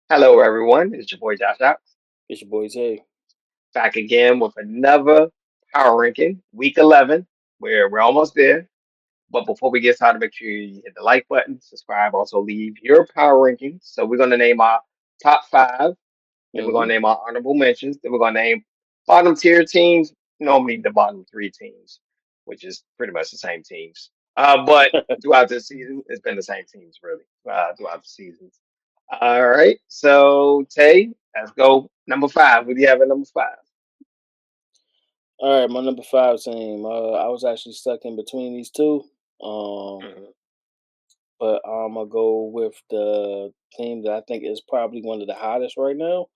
Hello, everyone. It's your boy Josh out, It's your boy Tay. back again with another power ranking, week 11, where we're almost there. But before we get started, make sure you hit the like button, subscribe, also leave your power rankings. So we're going to name our top five, then we're going Mm-hmm. to name our honorable mentions, then we're going to name bottom tier teams, normally the bottom three teams, which is pretty much the same teams. But throughout the season, it's been the same teams really throughout the seasons. All right, so Tay, let's go. Number five. What do you have at number five? All right, my number five team. I was actually stuck in between these two. Um, Mhm. but I'm gonna go with the team that I think is probably one of the hottest right now.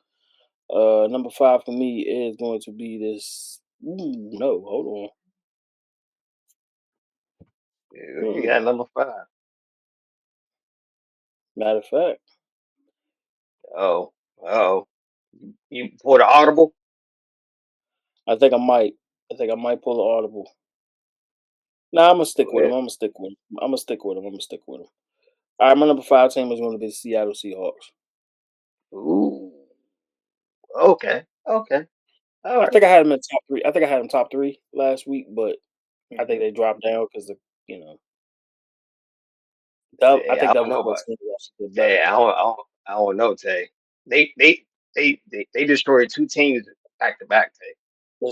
Number five for me is going to be this. Ooh, no, hold Yeah, you on. got number five. Matter of fact, Oh, oh, you for the audible? I think I might. I think I might pull an audible. Nah, I'm gonna stick Go with him. ahead. I'm gonna stick with him. I'm gonna stick with him. I'm gonna stick with him. All right, my number five team is going to be the Seattle Seahawks. Ooh, okay, okay, all I right. think I had him in top three. I think I had him top three last week, but I think Mhm. they dropped down because you know, I Yeah, think I that don't was know the about best team last year, better. Tay. I don't know, Tay. They, they, they destroyed two teams back to back, Tay,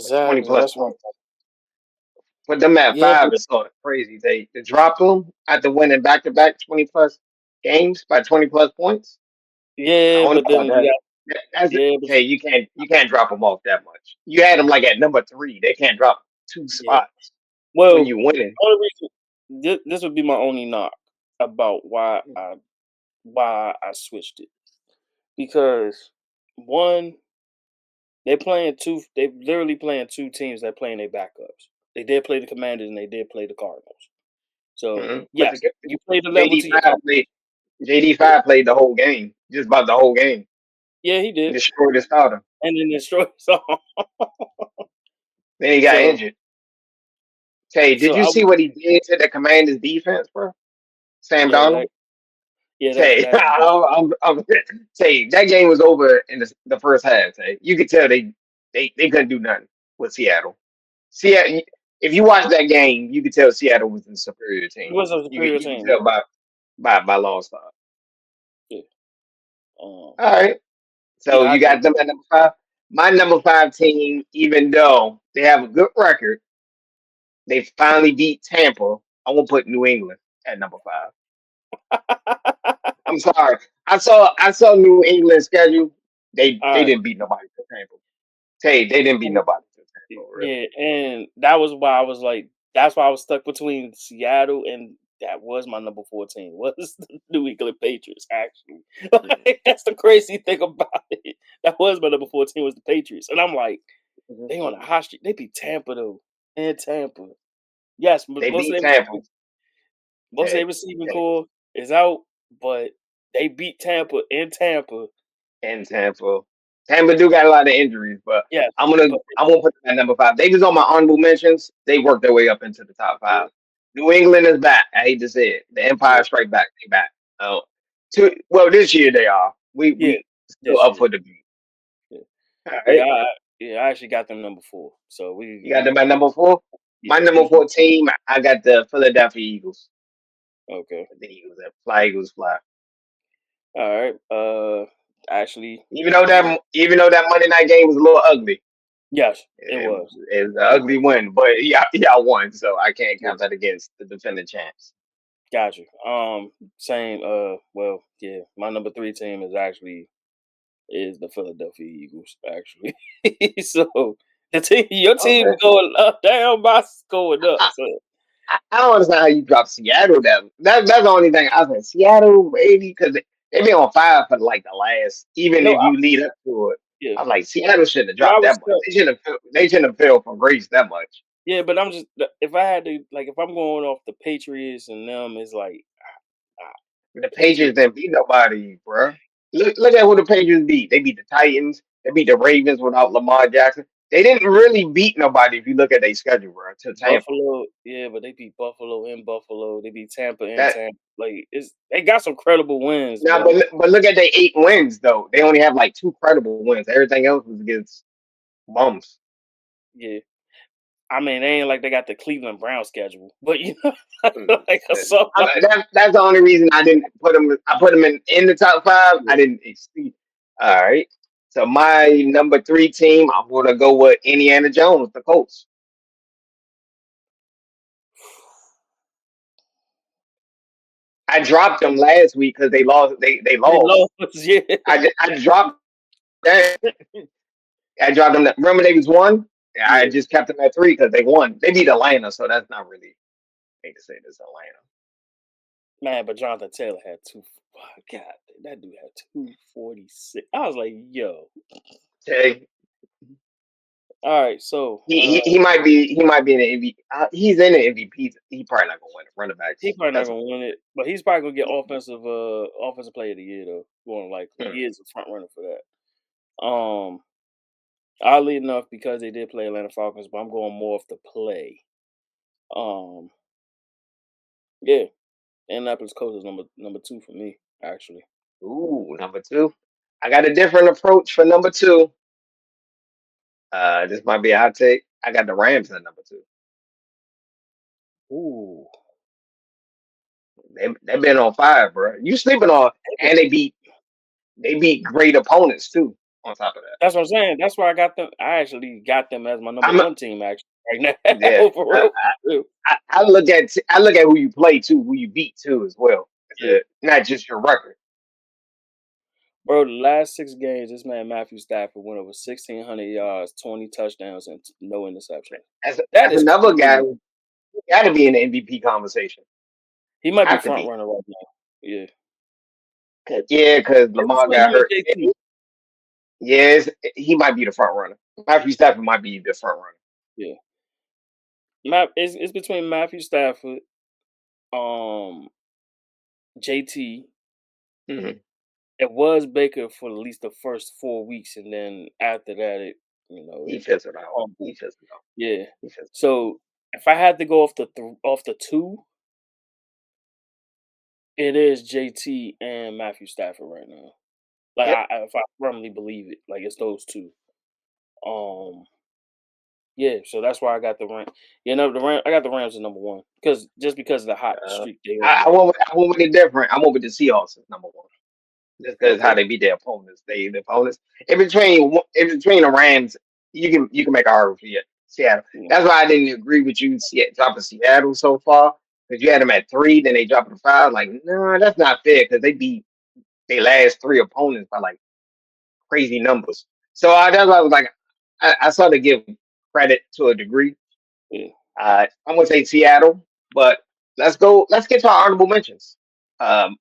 with 20 Exactly. plus That's what. points. Put them at Yeah, five but is sort of crazy. They to drop them after winning back to back 20 plus games by 20 plus points. I yeah, don't but know about then you that. got That's yeah, but okay. You can't drop them off that much. You had them like at number three. They can't drop two yeah. spots when Well, you winning. only reason this would be my only knock about why I switched it because one they playing two they literally playing two teams that playing their backups. They did play the Commanders and they did play the Cardinals. So But yes, you play the level JD to your five top. played JD Yeah, five played the whole game, just about the whole game. yeah, he did, Destroyed the starter. and then destroy so Then he got so injured. Tay, did so you I see what he did to the Commanders defense, bro? Sam yeah Donald. that yeah Tay, Tay, that game was over in the first half. Tay, you could tell they couldn't do nothing with Seattle. Seattle, if you watch that game, you could tell Seattle was the superior it team. was a superior You could team. tell Yeah, by long start. yeah. Um, All right, so yeah, I you think got them at number five. My number five team, even though they have a good record, they finally beat Tampa. I won't put New England at number five. I'm sorry. I saw New England's schedule. They all right. didn't beat nobody to Tampa. Hey, they didn't beat nobody to Tampa, really. Yeah, and that was why I was like, that's why I was stuck between Seattle and that was my number 14 was the New England Patriots. Actually, Mhm. like, that's the crazy thing about it. That was my number 14 was the Patriots, and I'm like, Mhm. they on a hot streak. They beat Tampa though, and Tampa. Yes, They beat Tampa. most of their Hey, receiving hey, core is out, but they beat Tampa in Tampa. and Tampa. Tampa do got a lot of injuries, but Yes, I'm gonna but I'm gonna put them at number five. They was on my honorable mentions. They worked their way up into the top yeah, five. New England is back. I hate to say it. The yeah, Empire Strike Back. They back. Oh, well, this year they are. yeah. We still This up year, for debate. yeah. All Yeah, right. I actually got them number 4. So You got them at number four. My yeah, number we four team, I got the Philadelphia Eagles. okay. The Eagles that fly, Eagles fly. All right. Actually, yeah. Even though that Monday night game was a little ugly, Yes, it it, was. it was an It ugly was. win. But y'all won, so I can't Yeah, count that against the defending champs. got you. Same. Well, yeah. My number 3 team is the Philadelphia Eagles. Actually, so your team Okay, going up, down, my going up. I, So I don't understand how you dropped Seattle. That's the only thing I said. Seattle maybe because they been on fire for like the last. Even no, if you lead up to it, yeah. I was like Seattle shouldn't have No, I dropped was that much. stuck. They shouldn't have failed from grace that much. Yeah, but I'm just if I had to like if I'm going off the Patriots and them, it's like The Patriots Patriots. didn't beat nobody, bruh. Look at who the Patriots beat. They beat the Titans. They beat the Ravens without Lamar Jackson. They didn't really beat nobody if you look at their schedule, bro. To Tampa. Buffalo, yeah, but they beat Buffalo in Buffalo. They beat Tampa in That Tampa. Like they got some credible wins, now, but but look at their 8 wins though. They only have like 2 credible wins. Everything else was against bums. yeah. I mean, they ain't like they got the Cleveland Brown schedule, but Mm. like so like That's the only reason I didn't put them. I put them in the top five. yeah. I didn't exceed. All right. So my number three team, I'm gonna go with Indiana Jones, the Colts. I dropped them last week because they lost. They They lost. lost, yeah. I dropped that. I dropped them. Remember they was one. Yeah, I Yeah. just kept them at three because they won. They beat Atlanta, so that's not really. I hate to say this, Atlanta. Man, but Jonathan Taylor had God, that dude had 246. I was like, yo. Okay. All right, so He might be in the MVP. He's in the MVP. He probably not gonna win it. Running he backs. probably not That's gonna win it, but he's probably gonna get offensive player of the year though. More than likely, mm. he is a front runner for that. Oddly enough, because they did play Atlanta Falcons, but I'm going more off the play. Um, yeah, Indianapolis Colts is number two for me, actually. Ooh, number two. I got a different approach for number two. This might be a hot take. I got the Rams at number two. Ooh, They've been on fire, bro. You sleeping on, and they beat great opponents too. On top of that, that's what I'm saying. That's why I got them. I actually got them as my number I'm one team actually right yeah. now. For real. I look at who you play too, who you beat too as well. Yeah, Not just your record. bro. The last 6 games, this man Matthew Stafford went over 1,600 yards, 20 touchdowns, and no interceptions. As That as is another guy crazy. who got to be in the MVP conversation. He might be Have to front be. runner right now. Yeah, Yeah, because it's Lamar between got him and hurt. JT. Yes, he might be the front runner. Matthew Stafford might be the front runner. Yeah, it's between Matthew Stafford, um, JT. Hmm. It was Baker for at least the first 4 weeks, and then after that, He it fizzled out. crumbled. He fizzled out. Yeah. He fizzled So if I had to go off the two, it is JT and Matthew Stafford right now. Like out. if I firmly believe it, like it's those two. Um, yeah. So that's why I got the Ram. I got the Rams at number one because of the hot Uh, streak they on I, I right went now. with, I went with it different. I went with the Seahawks as number one. Just because how Okay. they beat their opponents. The opponents in between the Rams, you can make an argument for Seattle. Yeah. That's why I didn't agree with you dropping Seattle so far because you had them at three, then they dropped to five. Like, no, that's not fair because they beat their last three opponents by like crazy numbers. So that's why I was like, I sort of give credit to a degree. Yeah. I'm gonna say Seattle, but let's go. Let's get to our honorable mentions. Um,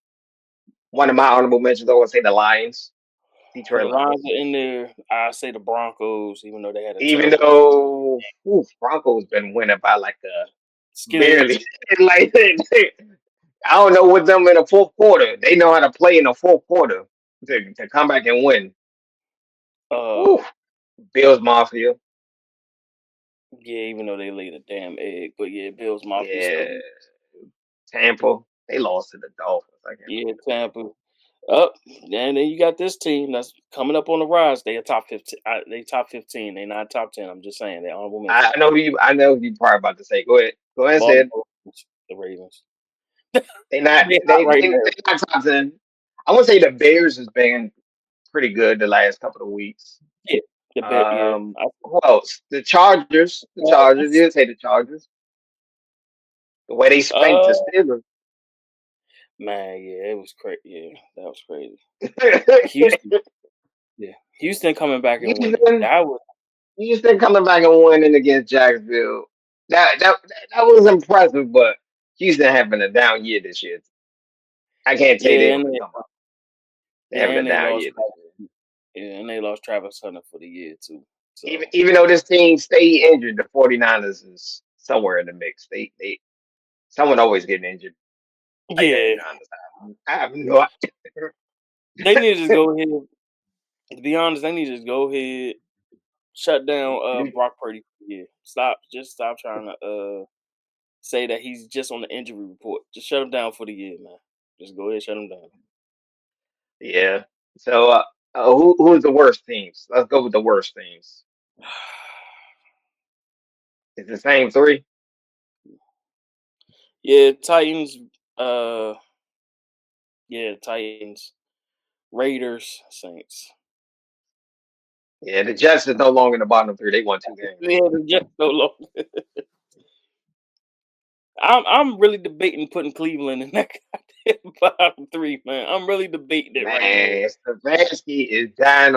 One of my honorable mentions, I would say the Lions, The Detroit Lions Lions. are in there. I say the Broncos, even though they had a Even terrible though Broncos been winning by like barely, scrimmage. like I don't know what them in the fourth quarter. They know how to play in the fourth quarter to come back and win. Uh, Whew. Bills Mafia, yeah, even though they laid a damn egg, but yeah, Bills Mafia yeah, still. Tampa. They lost to the Dolphins. I can't Yeah, believe it. Tampa. Up, and then you got this team that's coming up on the rise. They are top 15. They top 15. They not top 10. I'm just saying they honorable mention. I know you. I know you probably about to say. Go ahead. Go ahead, and say it. Baltimore, Ravens, the Ravens. They not. They hot They right they now. they not top 10. I would say the Bears has been pretty good the last couple of weeks. Yeah, the bear. Yeah, Who else? The Chargers. The Chargers. Falcons. You'd say the Chargers. The way they spanked the Uh, Steelers. man, yeah, it was crazy. Yeah, that was crazy. Houston. Yeah, Houston coming back and winning. Houston, That was Houston coming back and winning against Jacksonville. That was impressive, but Houston having a down year this year. I can't say they're yeah, and gonna they, come up. They're yeah, having a and they down lost. year this year. Yeah, and they lost Travis Hunter for the year too. Even So even though this team stay injured, the 49ers is somewhere in the mix. They someone always getting injured by the yeah, 49ers. I have no idea. they need to just go ahead. To be honest, they need to just go ahead, shut down Brock Purdy for the year. Stop trying to say that he's just on the injury report. Just shut him down for the year, man. Just go ahead, shut him down. Yeah. So, who's the worst teams? Let's go with the worst teams. It's the same three. Yeah, Titans. Uh, yeah, Titans, Raiders, Saints. Yeah, the Jets is no longer in the bottom three. They won 2 games. Yeah, the Jets so long. I'm really debating putting Cleveland in that goddamn bottom three, man. I'm really debating it right now. Man, Stefanski is dying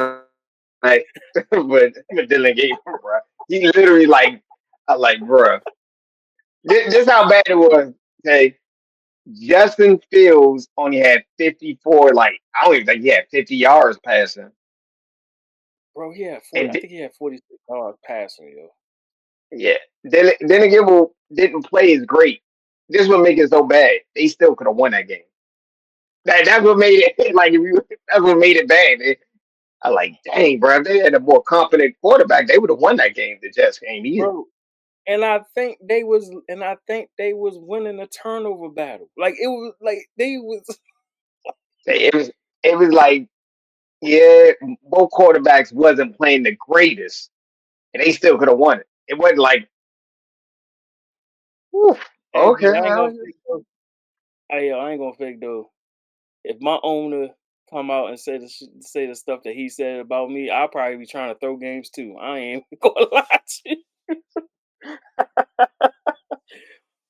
like with Dylan Gabriel, bro. He literally bro. This how bad it was. Okay, Justin Fields only had 54. Like I don't even think he had 50 yards passing. Bro, he had 40. And I think he had 46 yards passing, yo. yeah, Dylan Gabriel didn't play as great. This would make it so bad. They still could have won that game. That's what made it like if you that's what made it bad. I like, dang, bro. If they had a more confident quarterback, they would have won that game. The Jets game easy. Bro, and I think they was winning a turnover battle. Like it was like they was It was like, yeah, both quarterbacks wasn't playing the greatest, and they still could have won it. It wasn't like, whew, hey, okay, but I ain't gonna fake though. Hey, yo, I ain't gonna fake though. If my owner come out and say the stuff that he said about me, I'll probably be trying to throw games too. I ain't gonna lie to you.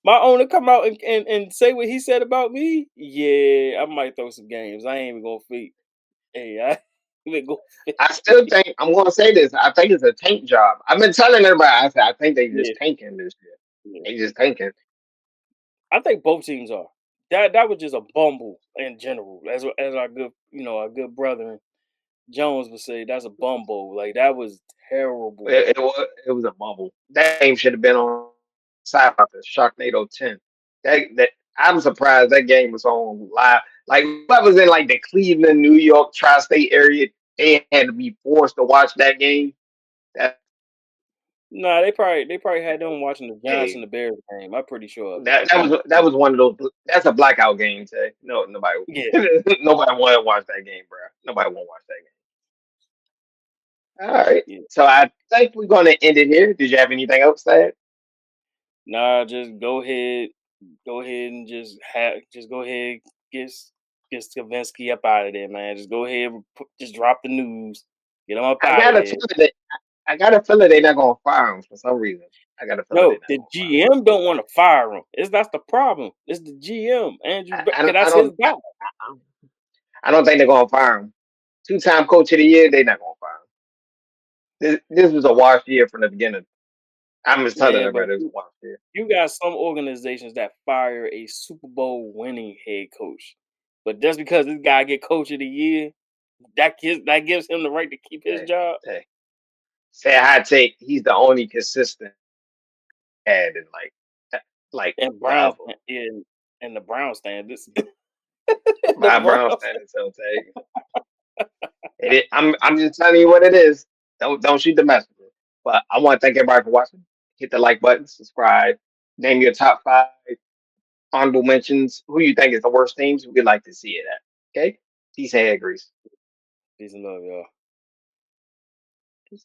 My owner come out and say what he said about me, yeah, I might throw some games. I ain't even gonna fake. Hey, I ain't even gonna fake. I still think I'm going to say this. I think it's a tank job. I've been telling everybody. I said I think they Yeah, just tanking this year. yeah. They just tanking. I think both teams are. That was just a bumble in general. As our good brother Jones would say, that's a bumble. Like that was terrible. It was a bubble. That game should have been on side of the Sharknado 10. That I'm surprised that game was on live. Like I was in like the Cleveland, New York, tri-state area, they had to be forced to watch that game. That Nah, they probably had them watching the Giants hey, and the Bears game. I'm pretty sure of it. that was one of those. That's a blackout game. Say no, nobody Yeah, nobody want to watch that game, bro. Nobody want to watch that game. All right, yeah. so I think we're gonna end it here. Did you have anything else to add? Nah, just go ahead and just go ahead get get Skavinsky up out of there, man. Just go ahead, just drop the news, get him up I out of got a there. feeling that I got a feeling they're not gonna fire him for some reason. I got a feeling they're No, not the gonna fire GM don't want to fire him. That's the problem. It's the GM, Andrew, him. because that's his guy. I don't think they're gonna fire him. 2-time coach of the year, they're not gonna fire him. This was a wash year from the beginning. I'm just telling Yeah, but everybody it was a wash year. you got some organizations that fire a Super Bowl winning head coach, but just because this guy get coach of the year, that gives him the right to keep his Hey, job. hey. Say a hot take, he's the only consistent ad in like And Browns forever. and the Browns standards, the My Brown Browns. standing so take. I'm just telling you what it is. Don't shoot the messenger. But I want to thank everybody for watching. Hit the like button, subscribe, name your top 5 honorable mentions. Who you think is the worst teams? We'd like to see it at. Okay? Peace and hair grease. Peace and love, y'all. Peace.